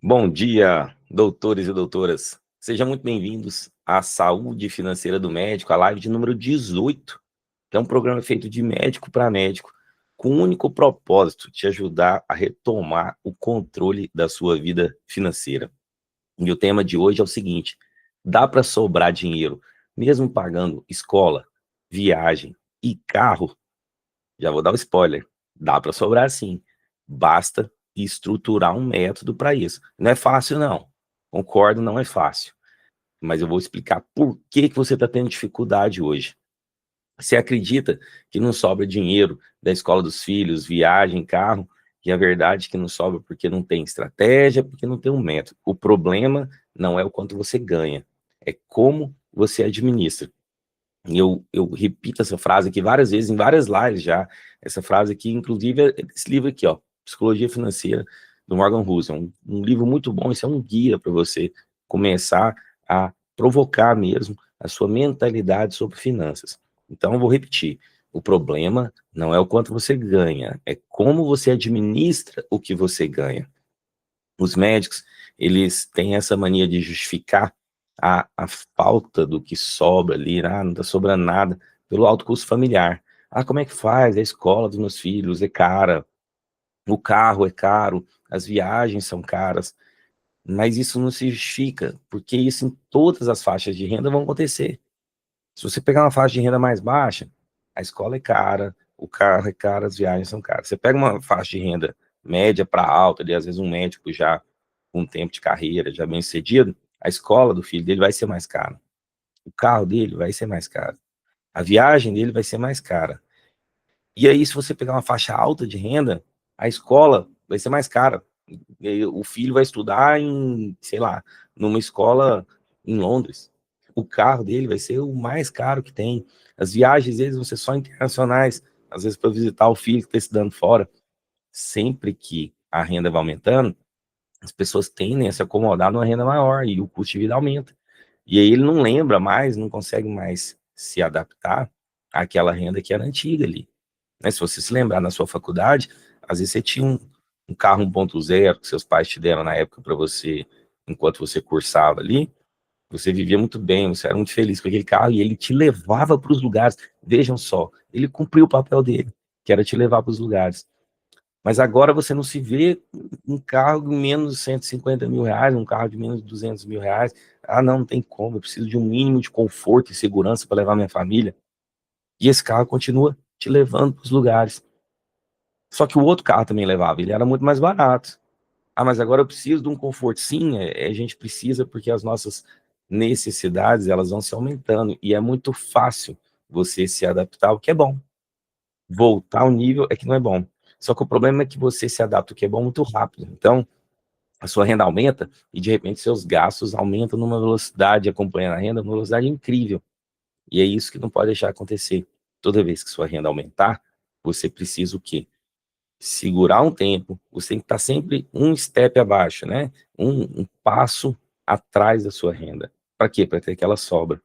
Bom dia, doutores e doutoras. Sejam muito bem-vindos à Saúde Financeira do Médico, a live de número 18, que é um programa feito de médico para médico, com o único propósito de te ajudar a retomar o controle da sua vida financeira. E o tema de hoje é o seguinte: dá para sobrar dinheiro, mesmo pagando escola, viagem e carro? Já vou dar um spoiler. Dá para sobrar sim. Basta estruturar um método para isso. Não é fácil, não. Concordo, não é fácil. Mas eu vou explicar por que você está tendo dificuldade hoje. Você acredita que não sobra dinheiro da escola dos filhos, viagem, carro, e a verdade é que não sobra porque não tem estratégia, porque não tem um método. O problema não é o quanto você ganha, é como você administra. E eu repito essa frase aqui várias vezes, em várias lives já. Essa frase aqui, inclusive, é desse livro aqui, ó, Psicologia Financeira, do Morgan Housel. Um livro muito bom, isso é um guia para você começar a provocar mesmo a sua mentalidade sobre finanças. Então, eu vou repetir. O problema não é o quanto você ganha, é como você administra o que você ganha. Os médicos, eles têm essa mania de justificar a falta do que sobra ali, não está sobrando nada, pelo alto custo familiar. Como é que faz? A escola dos meus filhos é cara, o carro é caro, as viagens são caras, mas isso não se justifica, porque isso em todas as faixas de renda vão acontecer. Se você pegar uma faixa de renda mais baixa, a escola é cara, o carro é caro, as viagens são caras. Você pega uma faixa de renda média para alta, ali, às vezes um médico já com um tempo de carreira, já bem sucedido, a escola do filho dele vai ser mais cara, o carro dele vai ser mais caro, a viagem dele vai ser mais cara. E aí, se você pegar uma faixa alta de renda, a escola vai ser mais cara. E aí, o filho vai estudar em, sei lá, numa escola em Londres. O carro dele vai ser o mais caro que tem. As viagens deles vão ser só internacionais, às vezes para visitar o filho que está estudando fora. Sempre que a renda vai aumentando, as pessoas tendem a se acomodar numa renda maior e o custo de vida aumenta. E aí ele não lembra mais, não consegue mais se adaptar àquela renda que era antiga ali. Né? Se você se lembrar na sua faculdade, às vezes você tinha um carro 1.0 que seus pais te deram na época para você, enquanto você cursava ali, você vivia muito bem, você era muito feliz com aquele carro e ele te levava para os lugares. Vejam só, ele cumpriu o papel dele, que era te levar para os lugares. Mas agora você não se vê um carro de menos de 150 mil reais, um carro de menos de 200 mil reais. Não tem como, eu preciso de um mínimo de conforto e segurança para levar minha família. E esse carro continua te levando para os lugares. Só que o outro carro também levava, ele era muito mais barato. Mas agora eu preciso de um conforto. Sim, a gente precisa porque as nossas necessidades, elas vão se aumentando. E é muito fácil você se adaptar, o que é bom. Voltar ao nível é que não é bom. Só que o problema é que você se adapta, o que é bom, muito rápido. Então, a sua renda aumenta e, de repente, seus gastos aumentam numa velocidade, acompanhando a renda, numa velocidade incrível. E é isso que não pode deixar acontecer. Toda vez que sua renda aumentar, você precisa o quê? Segurar um tempo, você tem que estar sempre um step abaixo, né? Um passo atrás da sua renda. Para quê? Para ter aquela sobra.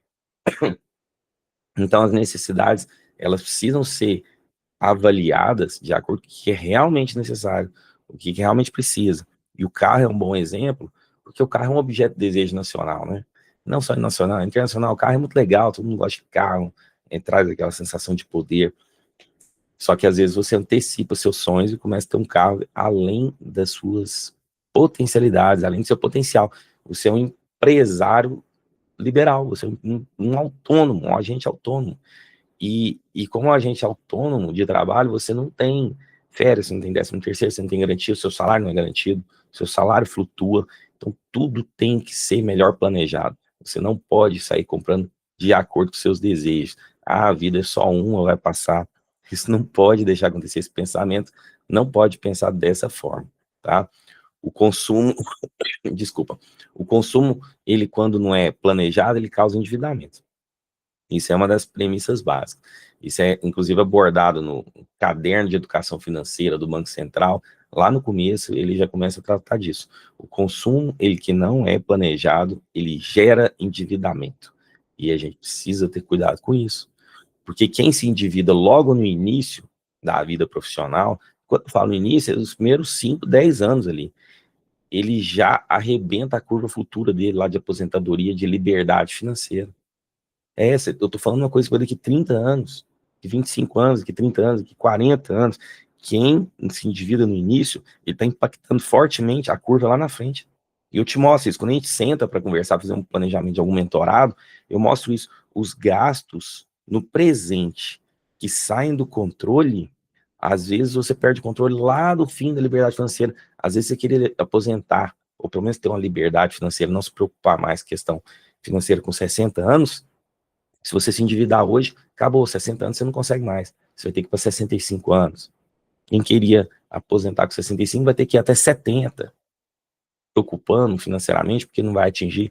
Então, as necessidades, elas precisam ser avaliadas de acordo com o que é realmente necessário, o que realmente precisa. E o carro é um bom exemplo, porque o carro é um objeto de desejo nacional, né? Não só nacional, internacional. O carro é muito legal, todo mundo gosta de carro, traz aquela sensação de poder. Só que às vezes você antecipa seus sonhos e começa a ter um carro além das suas potencialidades, além do seu potencial. Você é um empresário liberal, você é um autônomo, um agente autônomo. E como agente autônomo de trabalho, você não tem férias, você não tem 13º, você não tem garantia, o seu salário não é garantido, o seu salário flutua, então tudo tem que ser melhor planejado. Você não pode sair comprando de acordo com seus desejos. A vida é só uma, vai passar. Isso não pode deixar acontecer, esse pensamento não pode pensar dessa forma, tá? O consumo, desculpa, o consumo, ele quando não é planejado, ele causa endividamento. Isso é uma das premissas básicas. Isso é, inclusive, abordado no caderno de educação financeira do Banco Central. Lá no começo, ele já começa a tratar disso. O consumo, ele que não é planejado, ele gera endividamento. E a gente precisa ter cuidado com isso. Porque quem se endivida logo no início da vida profissional, quando eu falo no início, é os primeiros 5, 10 anos ali. ele já arrebenta a curva futura dele lá de aposentadoria, de liberdade financeira. Eu tô falando uma coisa que vai daqui 30 anos, de 25 anos, daqui 30 anos, daqui 40 anos. Quem se endivida no início, ele está impactando fortemente a curva lá na frente. E eu te mostro isso. Quando a gente senta para conversar, fazer um planejamento de algum mentorado, eu mostro isso. Os gastos no presente que saem do controle, às vezes você perde o controle lá do fim da liberdade financeira. Às vezes você querer aposentar, ou pelo menos ter uma liberdade financeira, não se preocupar mais com questão financeira com 60 anos, se você se endividar hoje, acabou, 60 anos você não consegue mais. Você vai ter que ir para 65 anos. Quem queria aposentar com 65 vai ter que ir até 70, preocupando financeiramente, porque não vai atingir.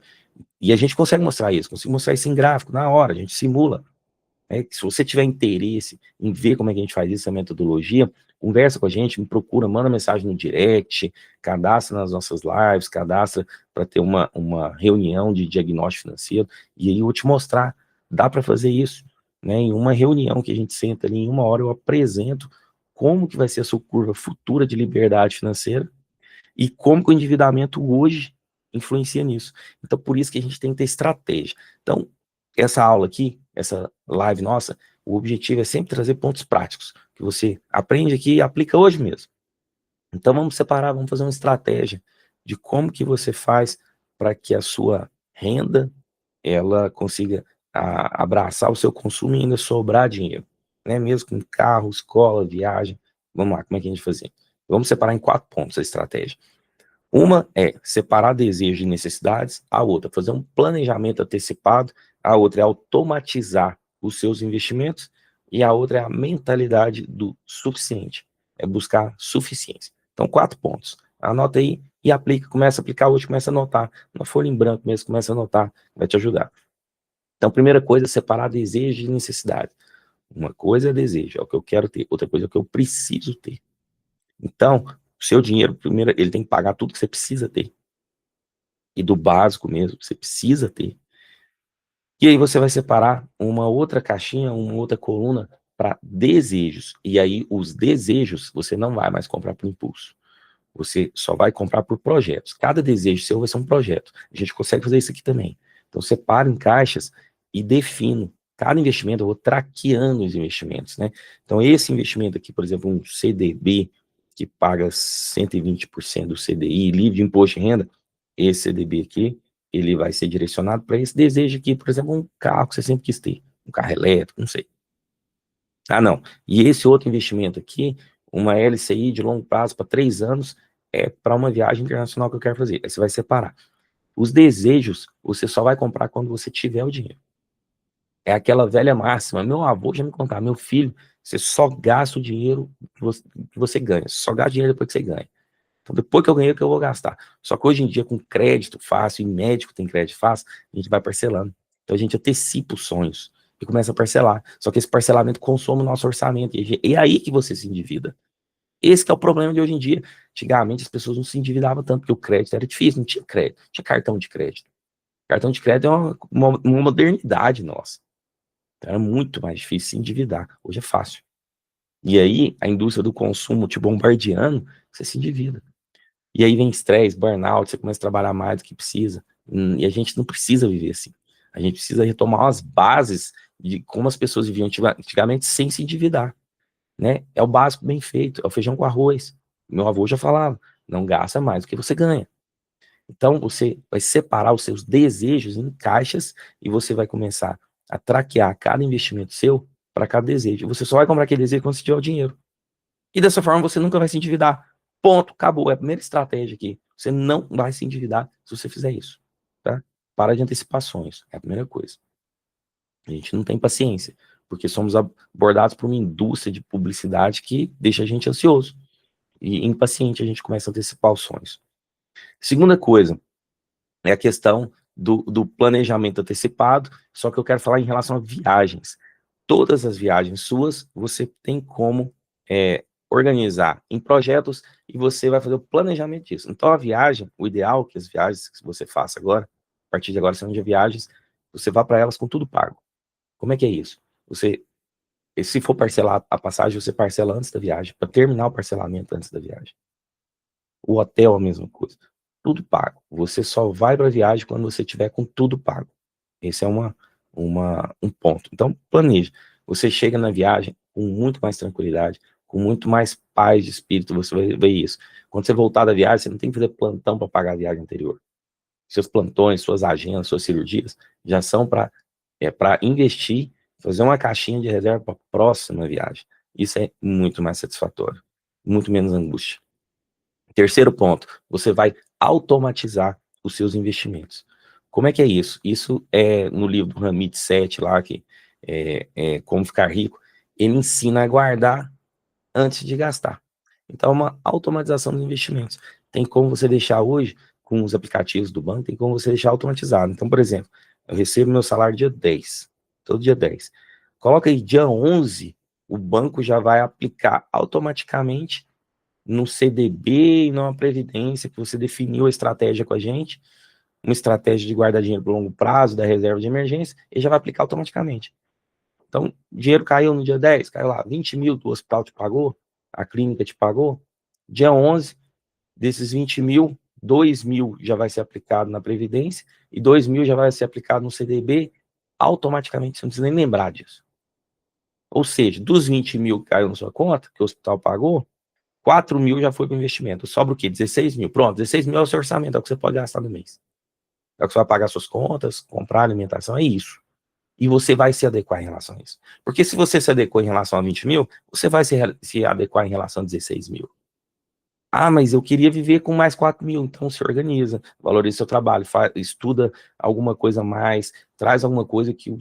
E a gente consegue mostrar isso, consegue mostrar isso em gráfico, na hora, a gente simula. Se você tiver interesse em ver como é que a gente faz isso, essa metodologia, conversa com a gente, me procura, manda mensagem no direct, cadastra nas nossas lives, cadastra para ter uma reunião de diagnóstico financeiro, e aí eu vou te mostrar, dá para fazer isso, né? Em uma reunião que a gente senta ali, em 1 hora eu apresento como que vai ser a sua curva futura de liberdade financeira e como que o endividamento hoje influencia nisso. Então, por isso que a gente tem que ter estratégia. Então, essa aula aqui, essa live nossa, o objetivo é sempre trazer pontos práticos, que você aprende aqui e aplica hoje mesmo. Então, vamos separar, vamos fazer uma estratégia de como que você faz para que a sua renda, ela consiga abraçar o seu consumo e ainda sobrar dinheiro, né? Mesmo com carro, escola, viagem. Vamos lá, como é que a gente faz? Vamos separar em 4 pontos a estratégia. Uma é separar desejos e necessidades, a outra fazer um planejamento antecipado, a outra é automatizar os seus investimentos e a outra é a mentalidade do suficiente, é buscar suficiência. Então, 4 pontos. Anota aí e aplica, começa a aplicar hoje, começa a anotar. Na folha em branco mesmo, começa a anotar, vai te ajudar. Então, primeira coisa é separar desejo e necessidade. Uma coisa é desejo, é o que eu quero ter, outra coisa é o que eu preciso ter. Então, o seu dinheiro, primeiro, ele tem que pagar tudo que você precisa ter. E do básico mesmo, que você precisa ter. E aí você vai separar uma outra caixinha, uma outra coluna para desejos. E aí os desejos você não vai mais comprar por impulso. Você só vai comprar por projetos. Cada desejo seu vai ser um projeto. A gente consegue fazer isso aqui também. Então separa em caixas e defino. Cada investimento, eu vou traqueando os investimentos, né? Então esse investimento aqui, por exemplo, um CDB, que paga 120% do CDI, livre de imposto de renda, esse CDB aqui, ele vai ser direcionado para esse desejo aqui, por exemplo, um carro que você sempre quis ter, um carro elétrico, não sei. Ah, não. E esse outro investimento aqui, uma LCI de longo prazo para 3 anos, é para uma viagem internacional que eu quero fazer. Aí você vai separar. Os desejos, você só vai comprar quando você tiver o dinheiro. É aquela velha máxima. Meu avô já me contava, meu filho, você só gasta o dinheiro que você ganha. Você só gasta dinheiro depois que você ganha. Então, depois que eu ganhei, que eu vou gastar. Só que hoje em dia, com crédito fácil, e médico tem crédito fácil, a gente vai parcelando. Então, a gente antecipa os sonhos e começa a parcelar. Só que esse parcelamento consome o nosso orçamento. E é aí que você se endivida. Esse que é o problema de hoje em dia. Antigamente, as pessoas não se endividavam tanto, porque o crédito era difícil, não tinha crédito, não tinha cartão de crédito. Cartão de crédito é uma modernidade nossa. Então, era muito mais difícil se endividar. Hoje é fácil. E aí, a indústria do consumo te bombardeando, você se endivida. E aí vem estresse, burnout, você começa a trabalhar mais do que precisa. E a gente não precisa viver assim. A gente precisa retomar as bases de como as pessoas viviam antigamente sem se endividar, né? É o básico bem feito, é o feijão com arroz. Meu avô já falava, não gasta mais do que você ganha. Então, você vai separar os seus desejos em caixas e você vai começar a traquear cada investimento seu para cada desejo. Você só vai comprar aquele desejo quando você tiver o dinheiro. E dessa forma você nunca vai se endividar. Ponto, acabou. É a primeira estratégia aqui. Você não vai se endividar se você fizer isso. Tá? Para de antecipações. É a primeira coisa. A gente não tem paciência, porque somos abordados por uma indústria de publicidade que deixa a gente ansioso. E impaciente a gente começa a antecipar os sonhos. Segunda coisa é a questão do planejamento antecipado, só que eu quero falar em relação a viagens. Todas as viagens suas, você tem como organizar em projetos e você vai fazer o planejamento disso. Então, a viagem, o ideal que as viagens que você faça agora, a partir de agora, são de viagens, você vá para elas com tudo pago. Como é que é isso? Você, se for parcelar a passagem, você parcela antes da viagem, para terminar o parcelamento antes da viagem. O hotel, a mesma coisa. tudo pago. Você só vai para a viagem quando você tiver com tudo pago. Esse é um ponto. Então, planeje. Você chega na viagem com muito mais tranquilidade, com muito mais paz de espírito, você vai ver isso. Quando você voltar da viagem, você não tem que fazer plantão para pagar a viagem anterior. Seus plantões, suas agendas, suas cirurgias, já são para investir, fazer uma caixinha de reserva para a próxima viagem. Isso é muito mais satisfatório, muito menos angústia. Terceiro ponto, você vai automatizar os seus investimentos. Como é que é isso? Isso é no livro do Ramit Sethi lá, que Como Ficar Rico, ele ensina a guardar antes de gastar. Então, é uma automatização dos investimentos. Tem como você deixar hoje, com os aplicativos do banco, tem como você deixar automatizado. Então, por exemplo, eu recebo meu salário dia 10, todo dia 10. Coloca aí dia 11, o banco já vai aplicar automaticamente no CDB e numa previdência que você definiu a estratégia com a gente, uma estratégia de guardar dinheiro por longo prazo, da reserva de emergência, ele já vai aplicar automaticamente. Então, dinheiro caiu no dia 10, caiu lá, 20 mil do hospital te pagou, a clínica te pagou, dia 11, desses 20 mil, 2 mil já vai ser aplicado na Previdência e 2 mil já vai ser aplicado no CDB, automaticamente, você não precisa nem lembrar disso. Ou seja, dos 20 mil que caiu na sua conta, que o hospital pagou, 4 mil já foi para o investimento. Sobra o quê? 16 mil. Pronto, 16 mil é o seu orçamento, é o que você pode gastar no mês. É o que você vai pagar suas contas, comprar alimentação, é isso. E você vai se adequar em relação a isso. Porque se você se adequou em relação a 20 mil, você vai se adequar em relação a 16 mil. Ah, mas eu queria viver com mais 4 mil. Então se organiza, valoriza seu trabalho, estuda alguma coisa a mais, traz alguma coisa que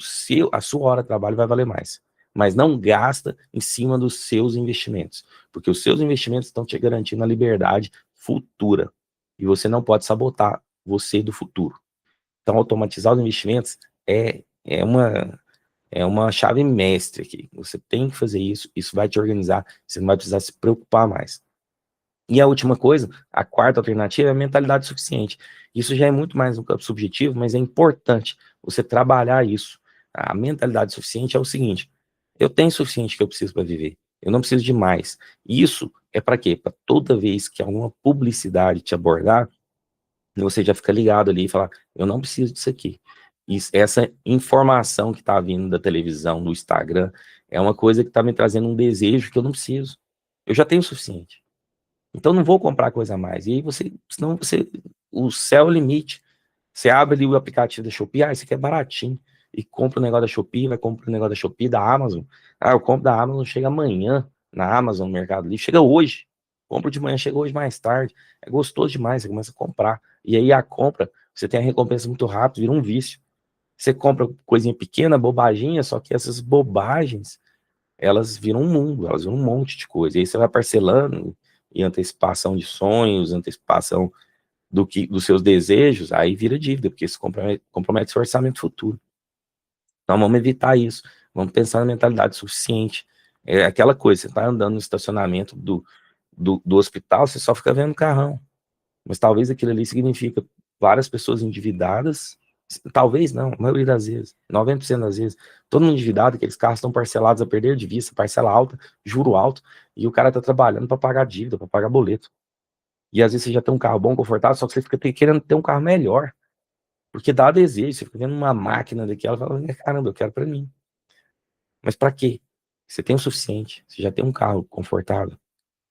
a sua hora de trabalho vai valer mais. Mas não gasta em cima dos seus investimentos. Porque os seus investimentos estão te garantindo a liberdade futura. E você não pode sabotar você do futuro. Então, automatizar os investimentos é uma chave mestre aqui. Você tem que fazer isso, isso vai te organizar, você não vai precisar se preocupar mais. E a última coisa, a quarta alternativa é a mentalidade suficiente. Isso já é muito mais um campo subjetivo, mas é importante você trabalhar isso. A mentalidade suficiente é o seguinte: eu tenho o suficiente que eu preciso para viver, eu não preciso de mais. Isso é para quê? Para toda vez que alguma publicidade te abordar, você já fica ligado ali e falar, eu não preciso disso aqui. Essa informação que está vindo da televisão, do Instagram, é uma coisa que está me trazendo um desejo que eu não preciso. Eu já tenho o suficiente. Então não vou comprar coisa a mais. E aí o céu é o limite. Você abre ali o aplicativo da Shopee, isso aqui é baratinho. E compra o negócio da Shopee, vai comprar o negócio da Shopee, da Amazon. Eu compro da Amazon, chega amanhã na Amazon, no Mercado Livre, chega hoje. Compro de manhã, chega hoje mais tarde. É gostoso demais, você começa a comprar. E aí a compra, você tem a recompensa muito rápido, vira um vício. Você compra coisinha pequena, bobaginha, só que essas bobagens, elas viram um mundo, elas viram um monte de coisa. E aí você vai parcelando, e antecipação de sonhos, antecipação dos seus desejos, aí vira dívida, porque isso compromete seu orçamento futuro. Então vamos evitar isso, vamos pensar na mentalidade suficiente. É aquela coisa, você está andando no estacionamento do hospital, você só fica vendo carrão. Mas talvez aquilo ali significa várias pessoas endividadas, talvez não, a maioria das vezes, 90% das vezes, todo mundo endividado, aqueles carros estão parcelados a perder de vista, parcela alta, juro alto, e o cara está trabalhando para pagar dívida, para pagar boleto. E às vezes você já tem um carro bom, confortável, só que você fica querendo ter um carro melhor, porque dá desejo, você fica vendo uma máquina daquela e fala, caramba, eu quero para mim. Mas para quê? Você tem o suficiente, você já tem um carro confortável,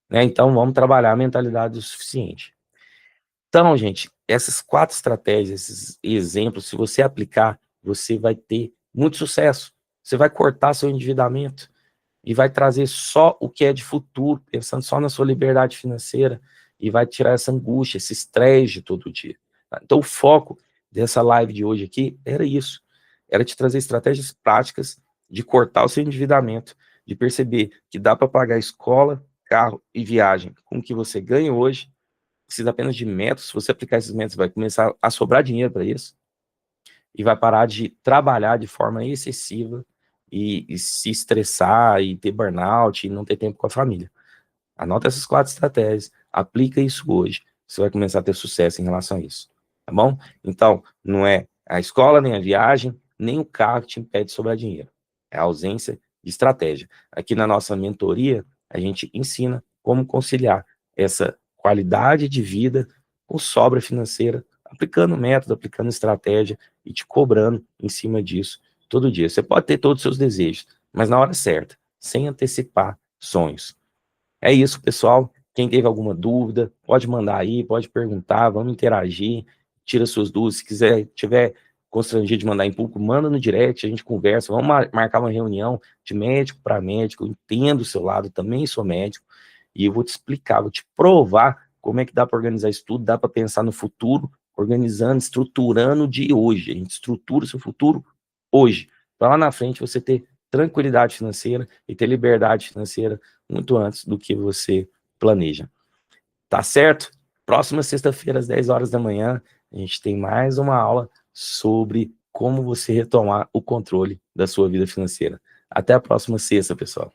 né? Então vamos trabalhar a mentalidade do suficiente. Então, gente, essas 4 estratégias, esses exemplos, se você aplicar, você vai ter muito sucesso. Você vai cortar seu endividamento e vai trazer só o que é de futuro, pensando só na sua liberdade financeira, e vai tirar essa angústia, esse estresse de todo dia. Tá? Então, o foco dessa live de hoje aqui era isso. Era te trazer estratégias práticas de cortar o seu endividamento, de perceber que dá para pagar escola, carro e viagem com o que você ganha hoje, precisa apenas de métodos. Se você aplicar esses métodos, vai começar a sobrar dinheiro para isso e vai parar de trabalhar de forma excessiva e se estressar e ter burnout e não ter tempo com a família. Anota essas 4 estratégias, aplica isso hoje, você vai começar a ter sucesso em relação a isso, tá bom? Então, não é a escola, nem a viagem, nem o carro que te impede de sobrar dinheiro. É a ausência de estratégia. Aqui na nossa mentoria, a gente ensina como conciliar essa qualidade de vida com sobra financeira, aplicando método, aplicando estratégia e te cobrando em cima disso todo dia. Você pode ter todos os seus desejos, mas na hora certa, sem antecipar sonhos. É isso, pessoal. Quem teve alguma dúvida, pode mandar aí, pode perguntar, vamos interagir, tira suas dúvidas. Se quiser, tiver constrangido de mandar em público, manda no direct, a gente conversa, vamos marcar uma reunião de médico para médico, eu entendo o seu lado, também sou médico, e eu vou te explicar, vou te provar como é que dá para organizar isso tudo, dá para pensar no futuro, organizando, estruturando o de hoje. A gente estrutura o seu futuro hoje, para lá na frente você ter tranquilidade financeira e ter liberdade financeira muito antes do que você planeja. Tá certo? Próxima sexta-feira, às 10 horas da manhã, a gente tem mais uma aula sobre como você retomar o controle da sua vida financeira. Até a próxima sexta, pessoal.